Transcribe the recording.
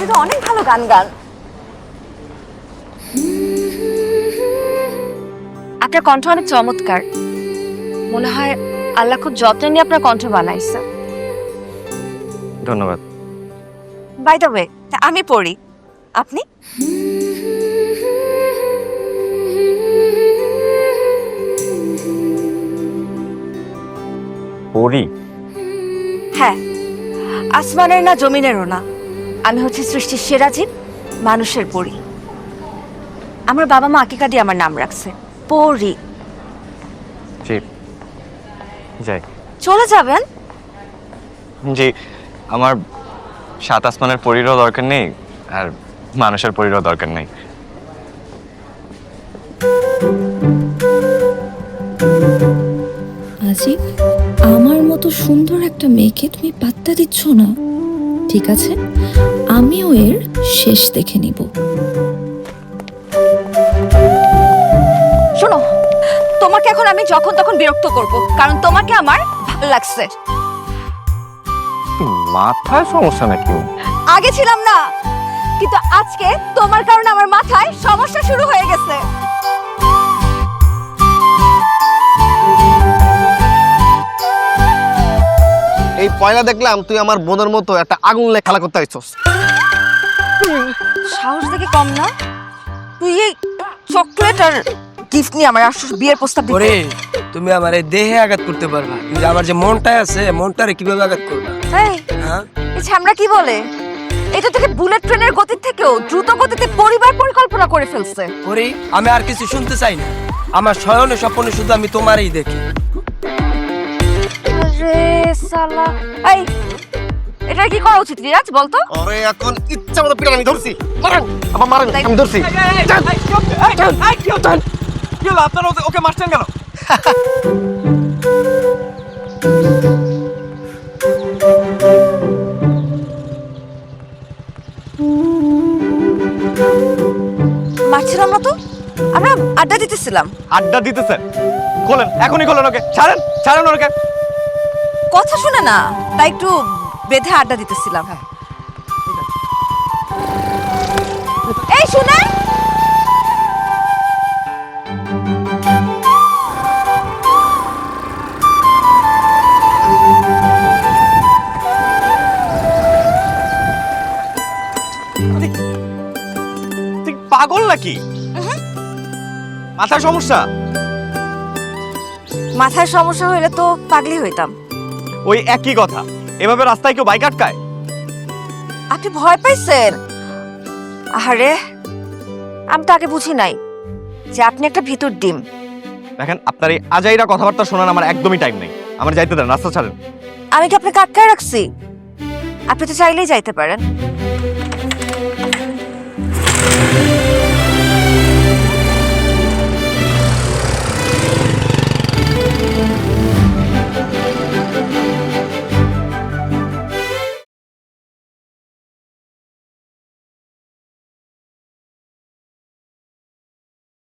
আপনি তো অনেক ভালো গান গান। আপনার কণ্ঠ অনেক চমৎকার, মনে হয় আল্লাহ খুব যত্ন নিয়ে আপনার কণ্ঠ বানাইছে। ধন্যবাদ। বাই দ্য ওয়ে, আমি পড়ি, আপনি? পড়ি? হ্যাঁ, আসমানের না জমিনেরও না, আমি হচ্ছে সৃষ্টির সেরা জীব, মানুষের পরী। আমার বাবা মা আকিকা দিয়ে আমার নাম রাখছে পরী। জি, যাই। চলে যাবেন? জি, আমার সাত আসমানের পরীরও দরকার নেই, আর মানুষের পরীরও দরকার নেই। আজিব, আমার মতো সুন্দর একটা মেয়েকে তুমি পাত্তা দিচ্ছ না। ঠিক আছে, আমিও এর শেষ দেখে নিব। শোনো, তোমাকে এখন আমি যখন তখন বিরক্ত করব, কারণ তোমাকে আমার ভালো লাগছে। মাথায় সমস্যা নাকি? আগে ছিলাম না, কিন্তু আজকে তোমার কারণে আমার মাথায় সমস্যা শুরু হয়ে গেছে। এই পয়লা দেখলাম তুই আমার বোনের মতো একটা আগুন লেগে খেলা করতে আইছস। সাহস দেখে কম না, তুই এই চকলেট আর গিফট নিয়ে আমার আসলে বিয়ের প্রস্তাব ওরে, দিতে। তুমি আমার এই দেহে আঘাত করতে পারবা, কিন্তু আমার যে মনটা আছে, মনটারে কিভাবে আঘাত করবা? এই হ্যাঁ, এই ছামড়া কি বলে, এটা থেকে বুলেট ট্রেনের গতির থেকেও দ্রুত গতিতে পরিবার পরিকল্পনা করে ফেলছে। ওরে, আমি আর কিছু শুনতে চাই না। আমার শয়নে স্বপ্নে শুধু আমি তোমারই দেখি। আরে সালা, এই এটা কি করা উচিত রিয়াজ বলতো? আরে এখন ইচ্ছা মতো পিটান আমি ধরছি। মারেন, আবার মারেন, আমি ধরছি। আপনারা ওকে মারছেন কেন? মারছিলাম না তো, আমরা আড্ডা দিতেছিলাম। আড্ডা দিতেছেন? খোলেন, এখনই খোলেন ওকে। ছাড়েন, ছাড়েন ওকে। কথা শুনে না, তাই একটু বেঁধে আড্ডা দিতেছিলাম। এই শুনে, তুই পাগল নাকি? মাথার সমস্যা? মাথায় সমস্যা হইলে তো পাগলি হইতাম। ওই একই কথা। এভাবে রাস্তায় কেউ বাইক আটকায়? আপনি ভয় পাইছেন? আরে আমি তো আগে বুঝি নাই যে আপনি একটা ভিতর ডিম। দেখেন, আপনার এই আজাইরা কথাবার্তা শোনার আমার একদমই টাইম নেই। আমার যাইতে দেন, রাস্তা ছাড়েন। আমি কি আপনাকে আটকায় রাখছি? আপনি তো চাইলেই যাইতে পারেন।